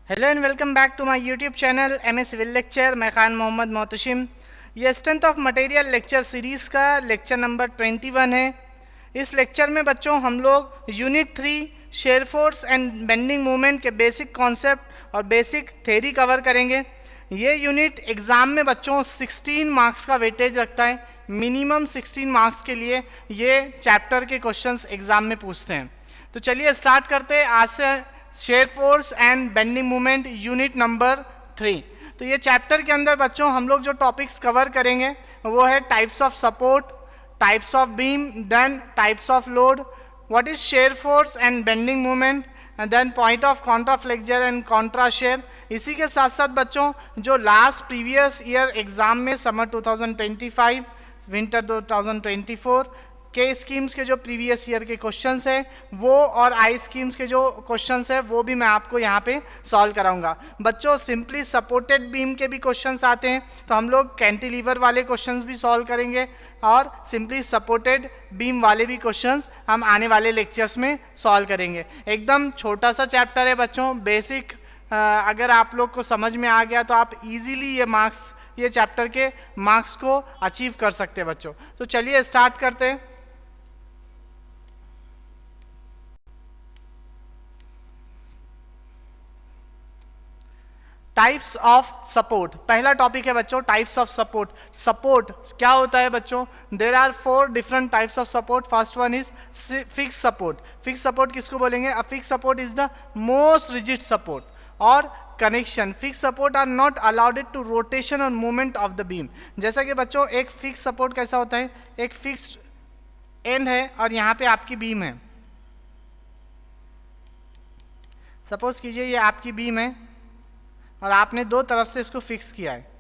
Hello and welcome back to my YouTube channel MS civil lecture. मैं खान मोहम्मद मोहतशिम। ये strength of material lecture series का lecture number 21 है। इस lecture में बच्चों हम लोग unit 3 shear force and bending movement के बेसिक कॉन्सेप्ट और बेसिक थ्योरी कवर करेंगे। ये यूनिट एग्ज़ाम में बच्चों 16 मार्क्स का वेटेज रखता है। मिनिमम 16 मार्क्स के लिए ये चैप्टर के क्वेश्चंस एग्ज़ाम में पूछते हैं। तो चलिए स्टार्ट करते हैं आज से share force and bending movement unit number 3। तो ये चैप्टर के अंदर बच्चों हम लोग जो टॉपिक्स कवर करेंगे वो है types of support, types of beam, then types of load, what is shear force and bending movement, and then point of contraflexure and contra shear. इसी के साथ साथ बच्चों जो लास्ट प्रीवियस ईयर एग्जाम में समर 2025, विंटर 2024 के schemes के जो प्रीवियस ईयर के क्वेश्चंस हैं वो और आई स्कीम्स के जो क्वेश्चंस हैं वो भी मैं आपको यहाँ पे सॉल्व कराऊंगा। बच्चों सिंपली सपोर्टेड बीम के भी क्वेश्चंस आते हैं तो हम लोग कैंटिलीवर वाले क्वेश्चंस भी सॉल्व करेंगे और सिंपली सपोर्टेड बीम वाले भी क्वेश्चंस हम आने वाले लेक्चर्स में सॉल्व करेंगे। एकदम छोटा सा चैप्टर है बच्चों, बेसिक अगर आप लोग को समझ में आ गया तो आप इजीली ये चैप्टर के मार्क्स को अचीव कर सकते हैं बच्चों। तो चलिए स्टार्ट करते हैं। टाइप्स ऑफ सपोर्ट, पहला टॉपिक है बच्चों टाइप्स ऑफ सपोर्ट। सपोर्ट क्या होता है बच्चों? There are 4 different types of support. First one is fix support. Fix support किसको बोलेंगे? A fix support is the most rigid support और connection. Fix support are not allowed to rotation और movement of the beam. जैसा कि बच्चों एक fix support कैसा होता है? एक फिक्स एंड है और यहाँ पे आपकी बीम है। सपोज कीजिए ये आपकी बीम है और आपने दो तरफ से इसको फिक्स किया है,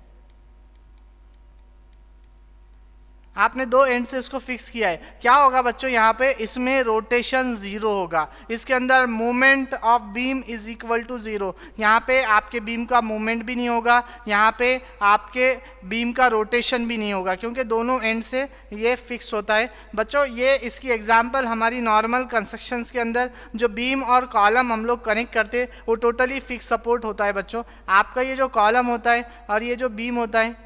आपने दो एंड से इसको फिक्स किया है। क्या होगा बच्चों? यहाँ पे इसमें रोटेशन 0 होगा, इसके अंदर movement of beam is equal to 0। यहाँ पे आपके बीम का मूवमेंट भी नहीं होगा, यहाँ पे आपके बीम का रोटेशन भी नहीं होगा क्योंकि दोनों एंड से ये फिक्स होता है। बच्चों ये इसकी एग्जाम्पल हमारी नॉर्मल कंस्ट्रक्शंस के अंदर जो बीम और कॉलम हम लोग कनेक्ट करते हैं वो टोटली फिक्स सपोर्ट होता है बच्चों। आपका ये जो कॉलम होता है और ये जो बीम होता है,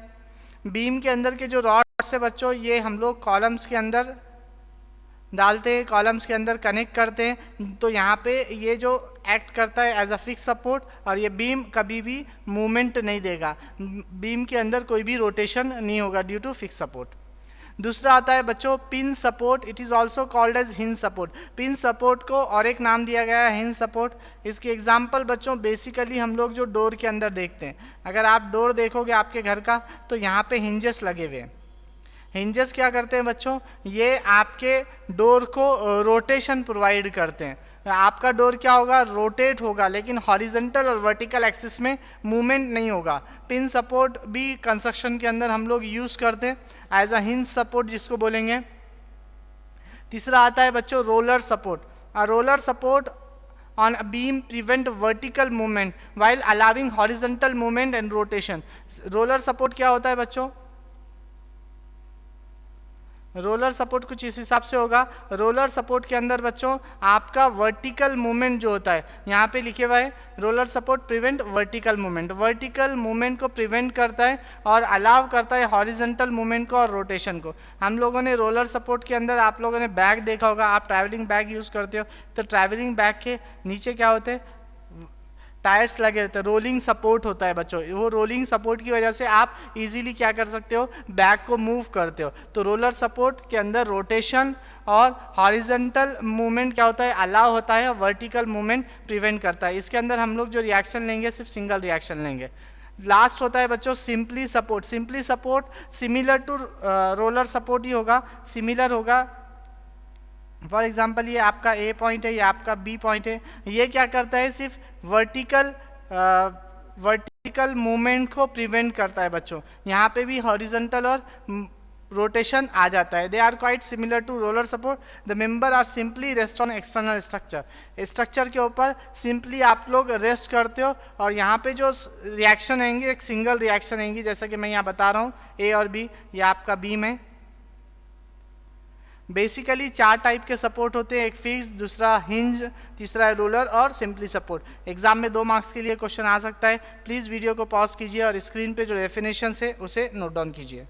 बीम के अंदर के जो रॉड से बच्चों ये हम लोग कॉलम्स के अंदर डालते हैं, कॉलम्स के अंदर कनेक्ट करते हैं। तो यहाँ पे ये जो एक्ट करता है एज अ फिक्स सपोर्ट और ये बीम कभी भी मूवमेंट नहीं देगा, बीम के अंदर कोई भी रोटेशन नहीं होगा ड्यू टू फिक्स सपोर्ट। दूसरा आता है बच्चों pin support. It is also called as hinge support. Pin support को और एक नाम दिया गया है हिंज सपोर्ट। इसकी एग्जांपल बच्चों बेसिकली हम लोग जो डोर के अंदर देखते हैं, अगर आप डोर देखोगे आपके घर का तो यहाँ पे हिंजेस लगे हुए हैं। हिंजेस क्या करते हैं बच्चों? ये आपके डोर को रोटेशन प्रोवाइड करते हैं। आपका डोर क्या होगा? रोटेट होगा, लेकिन हॉरिजॉन्टल और वर्टिकल एक्सिस में मूवमेंट नहीं होगा। पिन सपोर्ट भी कंस्ट्रक्शन के अंदर हम लोग यूज करते हैं एज अ हिंज सपोर्ट जिसको बोलेंगे। तीसरा आता है बच्चों roller support. A roller support on a beam prevent vertical movement while allowing horizontal movement and rotation. Roller support क्या होता है बच्चों? रोलर सपोर्ट कुछ इस हिसाब से होगा। रोलर सपोर्ट के अंदर बच्चों आपका वर्टिकल मूवमेंट जो होता है, यहाँ पे लिखे हुआ है roller support prevent vertical movement. Vertical movement को प्रिवेंट करता है और अलाउ करता है हॉरिजॉन्टल मूवमेंट को और रोटेशन को। हम लोगों ने रोलर सपोर्ट के अंदर आप लोगों ने बैग देखा होगा, आप ट्रैवलिंग बैग यूज़ करते हो तो ट्रैवलिंग बैग के नीचे क्या होते हैं? टायर्स लगे रहते हैं, रोलिंग सपोर्ट होता है बच्चों। वो रोलिंग सपोर्ट की वजह से आप इजीली क्या कर सकते हो? बैग को मूव करते हो। तो रोलर सपोर्ट के अंदर रोटेशन और हॉरिजॉन्टल मूवमेंट क्या होता है? अलाउ होता है, वर्टिकल मूवमेंट प्रिवेंट करता है। इसके अंदर हम लोग जो रिएक्शन लेंगे सिर्फ सिंगल रिएक्शन लेंगे। लास्ट होता है बच्चों simply support. Simply support similar to roller support ही होगा, सिमिलर होगा। फॉर एग्जाम्पल ये आपका ए पॉइंट है, ये आपका बी पॉइंट है। ये क्या करता है? सिर्फ वर्टिकल मूवमेंट को प्रिवेंट करता है बच्चों। यहाँ पे भी हॉरिजॉन्टल और रोटेशन आ जाता है। They are quite similar to roller support. The member are simply rest on external structure. Structure के ऊपर सिंपली आप लोग रेस्ट करते हो और यहाँ पे जो रिएक्शन आएंगे एक सिंगल रिएक्शन आएंगी, जैसा कि मैं यहाँ बता रहा हूँ ए और बी। ये आपका बीम है, बेसिकली 4 टाइप के सपोर्ट होते हैं, एक फिक्स, दूसरा हिंज, तीसरा रोलर और सिंपली सपोर्ट। एग्जाम में 2 मार्क्स के लिए क्वेश्चन आ सकता है। प्लीज़ वीडियो को पॉज कीजिए और स्क्रीन पे जो डेफिनेशन है उसे नोट डाउन कीजिए।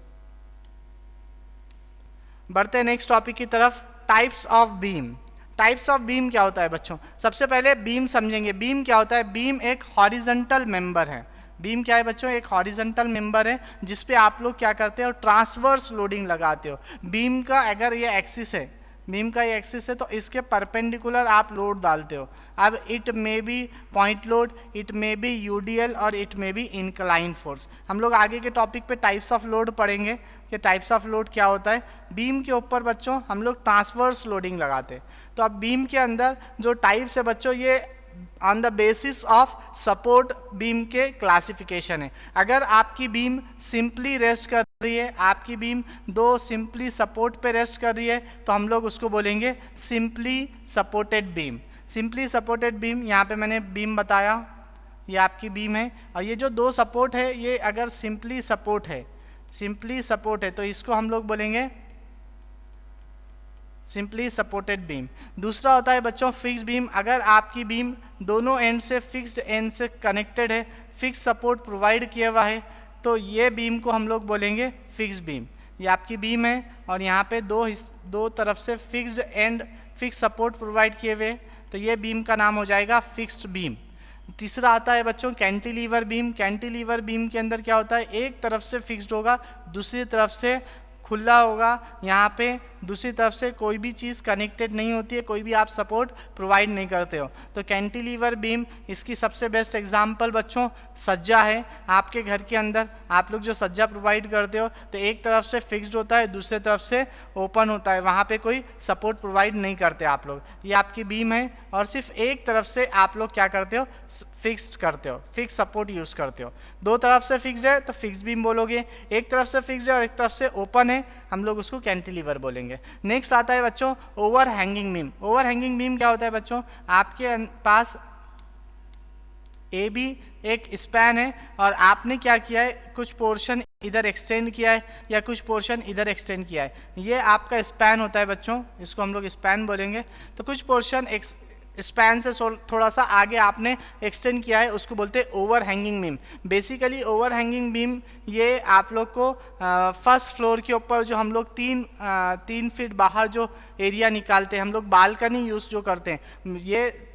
बढ़ते हैं नेक्स्ट टॉपिक की तरफ, types of beam. Types of beam क्या होता है बच्चों? सबसे पहले बीम समझेंगे। बीम क्या होता है? बीम एक हॉरिजॉन्टल मेंबर है। बीम क्या है बच्चों? एक हॉरिजॉन्टल मेंबर है जिस पे आप लोग क्या करते हो? ट्रांसवर्स लोडिंग लगाते हो। बीम का अगर ये एक्सिस है, बीम का ये एक्सिस है, तो इसके परपेंडिकुलर आप लोड डालते हो। अब it may be point load, it may be UDL और it may be incline force. हम लोग आगे के टॉपिक पे टाइप्स ऑफ लोड पढ़ेंगे कि टाइप्स ऑफ लोड क्या होता है। बीम के ऊपर बच्चों हम लोग ट्रांसवर्स लोडिंग लगाते हैं। तो अब बीम के अंदर जो टाइप्स है बच्चों, ये on the basis of support beam के क्लासिफिकेशन है। अगर आपकी बीम सिंपली रेस्ट कर रही है, आपकी बीम 2 सिंपली सपोर्ट पे रेस्ट कर रही है, तो हम लोग उसको बोलेंगे simply supported beam. Simply supported beam, यहाँ पे मैंने बीम बताया, ये आपकी बीम है, और ये जो 2 सपोर्ट है ये अगर सिंपली सपोर्ट है, सिंपली सपोर्ट है, तो इसको हम लोग बोलेंगे सिंपली सपोर्टेड बीम। दूसरा होता है बच्चों फिक्स बीम। अगर आपकी बीम दोनों एंड से फिक्स्ड एंड से कनेक्टेड है, फिक्स सपोर्ट प्रोवाइड किया हुआ है, तो ये बीम को हम लोग बोलेंगे फिक्स बीम। ये आपकी बीम है और यहाँ पे दो तरफ से fixed and fix support provide किए हुए, तो ये बीम का नाम हो जाएगा फिक्स्ड बीम। तीसरा आता है बच्चों कैंटिलीवर बीम। कैंटिलीवर बीम के अंदर क्या होता है? एक तरफ से फिक्स्ड होगा, दूसरी तरफ से खुला होगा। यहाँ पे दूसरी तरफ से कोई भी चीज़ कनेक्टेड नहीं होती है, कोई भी आप सपोर्ट प्रोवाइड नहीं करते हो। तो कैंटिलीवर बीम, इसकी सबसे बेस्ट एग्जांपल बच्चों सज्जा है। आपके घर के अंदर आप लोग जो सज्जा प्रोवाइड करते हो, तो एक तरफ से फिक्स्ड होता है, दूसरे तरफ से ओपन होता है, वहाँ पे कोई सपोर्ट प्रोवाइड नहीं करते आप लोग। ये आपकी बीम है और सिर्फ एक तरफ से आप लोग क्या करते हो? फिक्स्ड करते हो, फिक्स सपोर्ट यूज़ करते हो। 2 तरफ से फिक्स्ड है तो फिक्स बीम बोलोगे, एक तरफ से फिक्स्ड है और एक तरफ से ओपन है, हम लोग उसको कैंटिलीवर बोलेंगे। नेक्स्ट आता है बच्चों over hanging beam. Over hanging beam क्या होता है बच्चों? आपके पास ए बी एक स्पैन है और आपने क्या किया है? कुछ पोर्शन इधर एक्सटेंड किया है या कुछ पोर्शन इधर एक्सटेंड किया है। ये आपका स्पैन होता है बच्चों, इसको हम लोग स्पैन बोलेंगे। तो कुछ पोर्शन स्पैन से थोड़ा सा आगे आपने एक्सटेंड किया है, उसको बोलते हैं over hanging beam. Basically over hanging beam ये आप लोग को फर्स्ट फ्लोर के ऊपर जो हम लोग 3 फीट बाहर जो एरिया निकालते हैं, हम लोग बालकनी यूज़ जो करते हैं, ये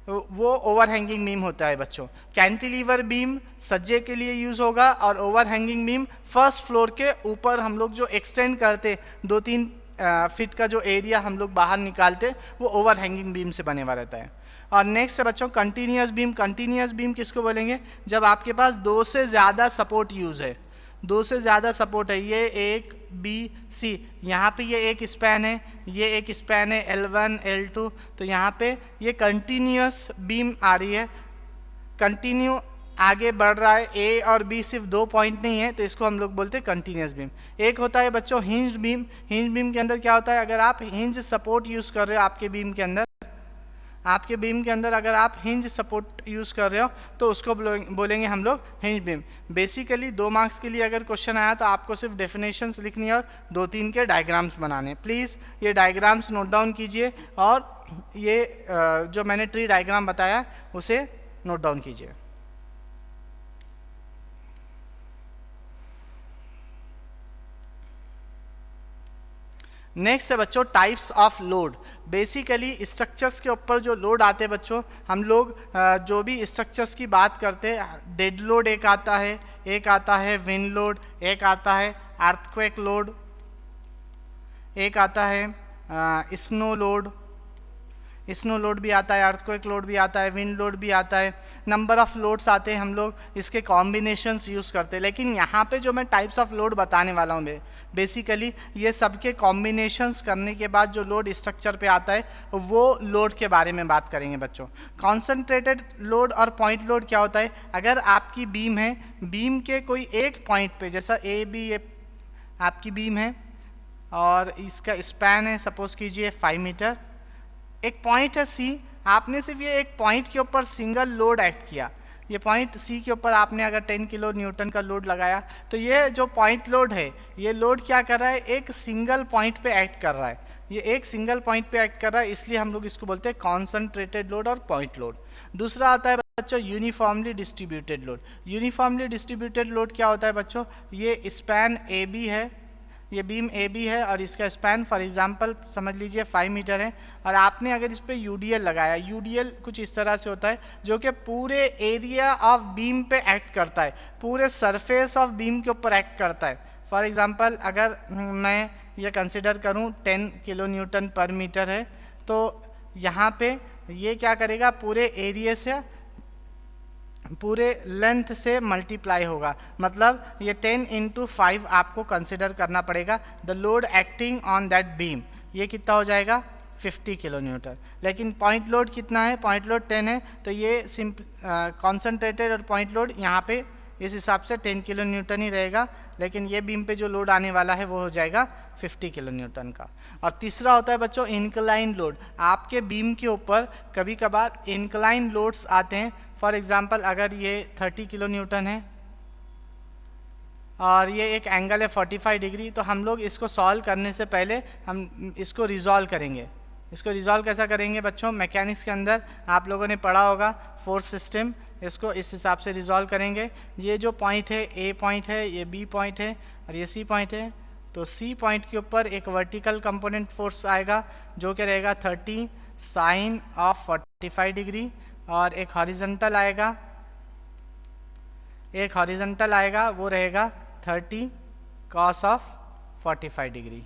वो ओवर हैंगिंग बीम होता है बच्चों। कैंटिलीवर बीम सज्जे के लिए यूज़ होगा और over hanging beam first floor के ऊपर हम लोग जो एक्सटेंड करते 2-3 फीट का जो एरिया हम लोग बाहर निकालते, वो ओवर हैंगिंग बीम से बने हुआ रहता है। और नेक्स्ट है बच्चों कंटिन्यूअस बीम। कंटिन्यूअस बीम किसको बोलेंगे? जब आपके पास 2 से ज़्यादा सपोर्ट यूज़ है, 2 से ज़्यादा सपोर्ट है, ये एक बी सी, यहाँ पे ये एक स्पैन है, ये एक स्पैन है L1 L2, तो यहाँ पे ये कंटिन्यूअस बीम आ रही है, कंटिन्यू आगे बढ़ रहा है। ए और बी सिर्फ 2 पॉइंट नहीं है, तो इसको हम लोग बोलते हैं कंटिन्यूअस बीम। एक होता है बच्चों हिंज बीम। हिंज बीम के अंदर क्या होता है? अगर आप हिंज सपोर्ट यूज़ कर रहे हो आपके बीम के अंदर, आपके बीम के अंदर अगर आप हिंज सपोर्ट यूज़ कर रहे हो, तो उसको बोलेंगे हम लोग हिंज बीम। बेसिकली 2 मार्क्स के लिए अगर क्वेश्चन आया तो आपको सिर्फ डेफिनेशंस लिखनी है और 2-3 के डायग्राम्स बनाने। प्लीज़ ये डायग्राम्स नोट डाउन कीजिए और ये जो मैंने ट्री डायग्राम बताया उसे नोट डाउन कीजिए। नेक्स्ट है बच्चों types of load. Basically structures के ऊपर जो लोड आते हैं बच्चों, हम लोग जो भी स्ट्रक्चर्स की बात करते हैं, डेड लोड एक आता है विंड लोड, एक आता है अर्थक्वेक लोड, एक आता है स्नो लोड, स्नो लोड भी आता है, अर्थक्वेक लोड भी आता है, विंड लोड भी आता है। नंबर ऑफ लोड्स आते हैं, हम लोग इसके कॉम्बिनेशंस यूज़ करते हैं। लेकिन यहाँ पे जो मैं टाइप्स ऑफ लोड बताने वाला हूँ, बेसिकली ये सबके कॉम्बिनेशंस करने के बाद जो लोड स्ट्रक्चर पे आता है, वो लोड के बारे में बात करेंगे बच्चों। कॉन्सेंट्रेटेड लोड और पॉइंट लोड क्या होता है? अगर आपकी बीम है, बीम के कोई एक पॉइंट पे, जैसा ए बी ये आपकी बीम है और इसका स्पैन है सपोज कीजिए 5 मीटर, एक पॉइंट है सी, आपने सिर्फ ये एक पॉइंट के ऊपर सिंगल लोड ऐड किया, ये पॉइंट सी के ऊपर आपने अगर 10 किलो न्यूटन का लोड लगाया, तो ये जो पॉइंट लोड है, ये लोड क्या कर रहा है? एक सिंगल पॉइंट पे एक्ट कर रहा है। ये एक सिंगल पॉइंट पे एक्ट कर रहा है, इसलिए हम लोग इसको बोलते हैं कॉन्सेंट्रेटेड लोड और पॉइंट लोड। दूसरा आता है बच्चों uniformly distributed load. Uniformly distributed load क्या होता है बच्चों, ये स्पैन ए बी है, ये बीम ए बी है और इसका स्पैन फॉर एग्जांपल समझ लीजिए 5 मीटर है, और आपने अगर इस पर यूडीएल लगाया, यूडीएल कुछ इस तरह से होता है जो कि पूरे एरिया ऑफ बीम पे एक्ट करता है, पूरे सरफेस ऑफ बीम के ऊपर एक्ट करता है। फॉर एग्जांपल अगर मैं ये कंसिडर करूं 10 किलो न्यूटन पर मीटर है, तो यहाँ पे ये क्या करेगा, पूरे एरिया से, पूरे लेंथ से मल्टीप्लाई होगा, मतलब ये 10 × 5 आपको कंसिडर करना पड़ेगा the load acting on that beam. ये कितना हो जाएगा 50 किलो न्यूटन। लेकिन पॉइंट लोड कितना है, पॉइंट लोड 10 है, तो ये कॉन्सेंट्रेटेड और पॉइंट लोड यहाँ पे इस हिसाब से 10 किलो न्यूटन ही रहेगा, लेकिन ये बीम पे जो लोड आने वाला है वो हो जाएगा 50 किलो न्यूटन का। और तीसरा होता है बच्चों इंक्लाइन लोड। आपके बीम के ऊपर कभी कभार इंक्लाइन लोड्स आते हैं। फॉर एग्जांपल अगर ये 30 किलो न्यूटन है और ये एक एंगल है 45 डिग्री, तो हम लोग इसको सॉल्व करने से पहले हम इसको रिजॉल्व करेंगे। इसको रिजॉल्व कैसा करेंगे बच्चों, मैकेनिक्स के अंदर आप लोगों ने पढ़ा होगा फोर्स सिस्टम, इसको इस हिसाब से रिजॉल्व करेंगे। ये जो पॉइंट है ए पॉइंट है, ये बी पॉइंट है और ये सी पॉइंट है, तो सी पॉइंट के ऊपर एक वर्टिकल कंपोनेंट फोर्स आएगा जो कि रहेगा 30 साइन ऑफ 45 डिग्री, और एक हॉरिजॉन्टल आएगा, वो रहेगा 30 कॉस ऑफ 45 डिग्री।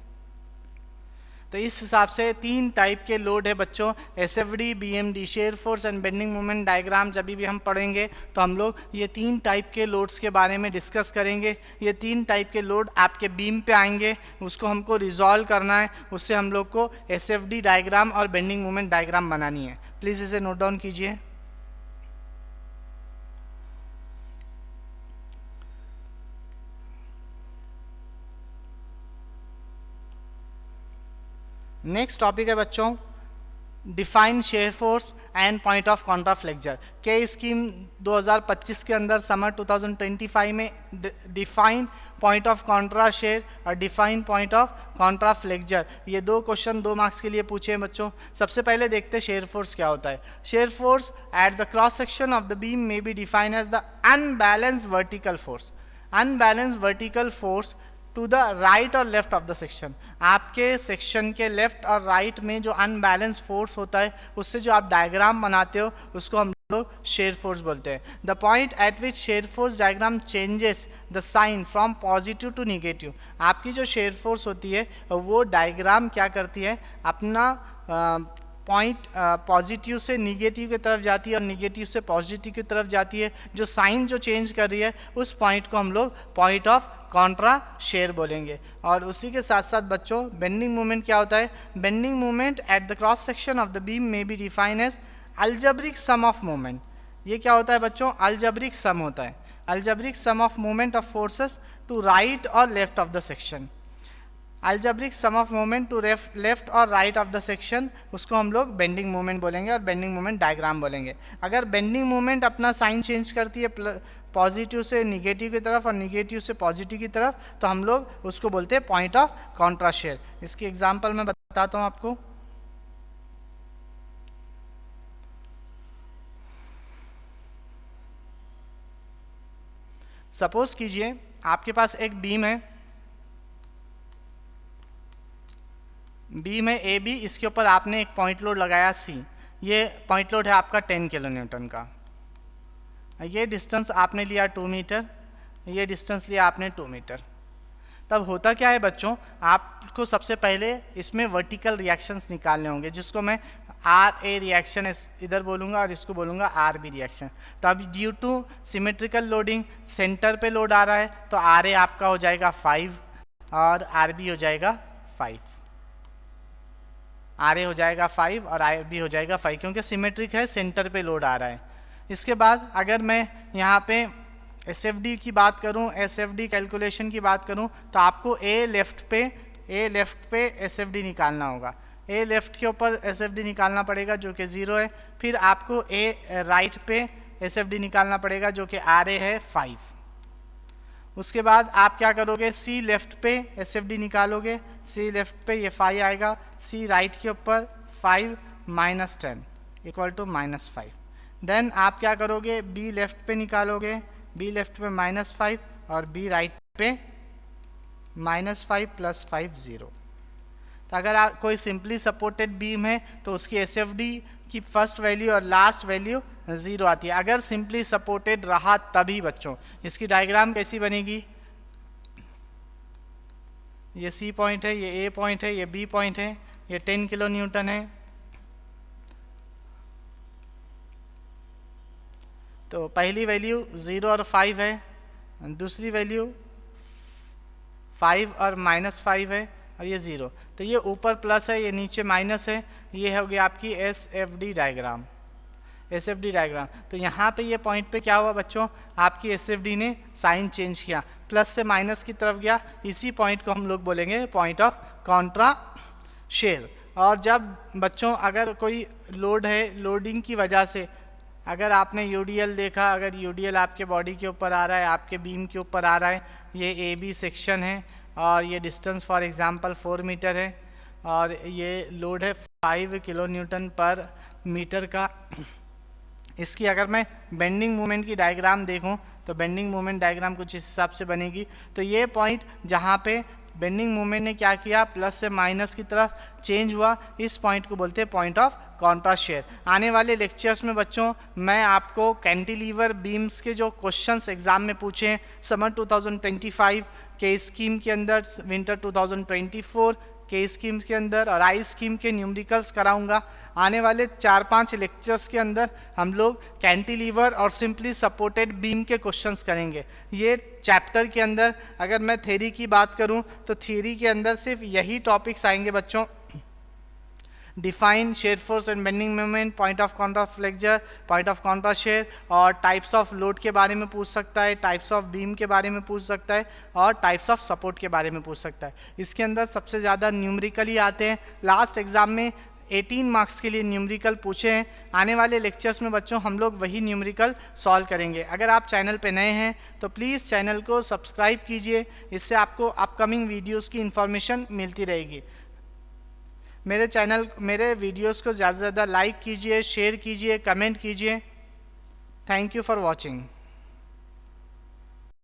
तो इस हिसाब से 3 टाइप के लोड है बच्चों, SFD, BMD, share force and bending moment diagram. जब भी हम पढ़ेंगे तो हम लोग ये 3 टाइप के लोड्स के बारे में डिस्कस करेंगे। ये 3 टाइप के लोड आपके बीम पे आएंगे, उसको हमको रिजॉल्व करना है, उससे हम लोग को एसएफडी डायग्राम और बेंडिंग मोमेंट डायग्राम बनानी है। प्लीज़ इसे नोट डाउन कीजिए। नेक्स्ट टॉपिक है बच्चों define shear force and point of contraflexure. के स्कीम 2025 के अंदर समर 2025 में define point of contra shear और define point of contraflexure, ये 2 क्वेश्चन 2 मार्क्स के लिए पूछे हैं बच्चों। सबसे पहले देखते हैं शेयर फोर्स क्या होता है। Shear force at the cross section of the beam may be define as the unbalanced vertical force. Unbalanced vertical force to the right और लेफ्ट ऑफ द सेक्शन। आपके सेक्शन के लेफ्ट और right में जो unbalance force होता है, उससे जो आप डायग्राम बनाते हो उसको हम लोग शेयर फोर्स बोलते हैं। The point at which shear force diagram changes the sign from positive to negative. आपकी जो शेयर फोर्स होती है वो डायग्राम क्या करती है, अपना पॉइंट पॉजिटिव से निगेटिव की तरफ जाती है और निगेटिव से पॉजिटिव की तरफ जाती है। जो साइन जो चेंज कर रही है उस पॉइंट को हम लोग पॉइंट ऑफ कॉन्ट्रा शेयर बोलेंगे। और उसी के साथ साथ बच्चों बेंडिंग मोमेंट क्या होता है, bending moment at the cross section of the beam में be define as algebraic sum of moment. ये क्या होता है बच्चों, अलजेब्रिक सम होता है, algebraic sum of moment of forces to right और left of the section. Algebraic sum of moment to left और राइट ऑफ द सेक्शन, उसको हम लोग बेंडिंग मोमेंट बोलेंगे और बेंडिंग मोमेंट डायग्राम बोलेंगे। अगर बेंडिंग मोमेंट अपना साइन चेंज करती है पॉजिटिव से निगेटिव की तरफ और निगेटिव से पॉजिटिव की तरफ, तो हम लोग उसको बोलते हैं पॉइंट ऑफ कॉन्ट्रा शेयर। इसकी एग्जांपल मैं बताता हूँ आपको। सपोज कीजिए आपके पास एक बीम है, बीम है ए बी, इसके ऊपर आपने एक पॉइंट लोड लगाया सी। ये पॉइंट लोड है आपका 10 किलो न्यूटन का। ये डिस्टेंस आपने लिया 2 मीटर, ये डिस्टेंस लिया आपने 2 मीटर। तब होता क्या है बच्चों, आपको सबसे पहले इसमें वर्टिकल रिएक्शंस निकालने होंगे, जिसको मैं आर ए रिएक्शन इधर बोलूँगा और इसको बोलूँगा आर बी रिएक्शन। तो अब due to symmetrical loading centre पे लोड आ रहा है, तो आर ए आपका हो जाएगा 5 और आर बी हो जाएगा 5। आर ए हो जाएगा 5 और आर बी हो जाएगा 5, क्योंकि सिमेट्रिक है, सेंटर पे लोड आ रहा है। इसके बाद अगर मैं यहाँ पे एस एफ डी की बात करूँ, एस एफ डी कैलकुलेशन की बात करूँ, तो आपको ए लेफ्ट पे एस एफ डी निकालना होगा। ए लेफ्ट के ऊपर एस एफ डी निकालना पड़ेगा जो कि 0 है। फिर आपको ए राइट पे एस एफ डी निकालना पड़ेगा जो कि आर ए है 5। उसके बाद आप क्या करोगे, सी लेफ्ट पे SFD निकालोगे, सी लेफ्ट पे ये 5 आएगा, सी राइट के ऊपर 5 माइनस 10 इक्वल टू -5। देन आप क्या करोगे, बी लेफ्ट पे निकालोगे, बी लेफ्ट पे -5 और बी राइट पे -5 + 5 0। तो अगर कोई सिंपली सपोर्टेड बीम है तो उसकी SFD की फर्स्ट वैल्यू और लास्ट वैल्यू 0 आती है, अगर सिंपली सपोर्टेड रहा तभी बच्चों। इसकी डायग्राम कैसी बनेगी, ये C पॉइंट है, ये A पॉइंट है, ये B पॉइंट है, ये 10 किलो न्यूटन है। तो पहली वैल्यू 0 और 5 है, दूसरी वैल्यू 5 और -5 है, और ये 0। तो ये ऊपर प्लस है, ये नीचे माइनस है, ये हो गया आपकी SFD डायग्राम। SFD डायग्राम, तो यहाँ पे ये पॉइंट पे क्या हुआ बच्चों, आपकी SFD ने साइन चेंज किया, प्लस से माइनस की तरफ गया। इसी पॉइंट को हम लोग बोलेंगे पॉइंट ऑफ कॉन्ट्रा शेयर। और जब बच्चों अगर कोई लोड है, लोडिंग की वजह से अगर आपने UDL देखा, अगर UDL आपके बॉडी के ऊपर आ रहा है, आपके बीम के ऊपर आ रहा है, ये AB सेक्शन है और ये डिस्टेंस फॉर एग्जांपल 4 मीटर है और ये लोड है 5 किलो न्यूटन पर मीटर का। इसकी अगर मैं बेंडिंग मोमेंट की डायग्राम देखूं तो बेंडिंग मोमेंट डायग्राम कुछ इस हिसाब से बनेगी। तो ये पॉइंट जहाँ पे बेंडिंग मोमेंट ने क्या किया, प्लस से माइनस की तरफ चेंज हुआ, इस पॉइंट को बोलते हैं पॉइंट ऑफ कॉन्ट्रास्ट शेयर। आने वाले लेक्चर्स में बच्चों मैं आपको कैंटिलीवर बीम्स के जो क्वेश्चंस एग्जाम में पूछे हैं समर 2025 के स्कीम के अंदर, विंटर 2024 के स्कीम के अंदर और आई स्कीम के न्यूमेरिकल्स कराऊंगा। आने वाले 4-5 लेक्चर्स के अंदर हम लोग कैंटिलीवर और सिंपली सपोर्टेड बीम के क्वेश्चंस करेंगे। ये चैप्टर के अंदर अगर मैं थ्योरी की बात करूं तो थ्योरी के अंदर सिर्फ यही टॉपिक्स आएंगे बच्चों, define shear force and bending moment, point of contrast flexure, point of contrast share, और टाइप्स ऑफ लोड के बारे में पूछ सकता है, टाइप्स ऑफ बीम के बारे में पूछ सकता है और टाइप्स ऑफ सपोर्ट के बारे में पूछ सकता है। इसके अंदर सबसे ज़्यादा न्यूमेरिकली आते हैं। लास्ट एग्जाम में 18 मार्क्स के लिए न्यूमेरिकल पूछे हैं। आने वाले लेक्चर्स में बच्चों हम लोग वही न्यूमेरिकल सॉल्व करेंगे। अगर आप चैनल पे नए हैं तो प्लीज़ चैनल को सब्सक्राइब कीजिए, इससे आपको अपकमिंग वीडियोस की इन्फॉर्मेशन मिलती रहेगी। मेरे वीडियोस को ज़्यादा से ज़्यादा लाइक कीजिए, शेयर कीजिए, कमेंट कीजिए। Thank you for watching.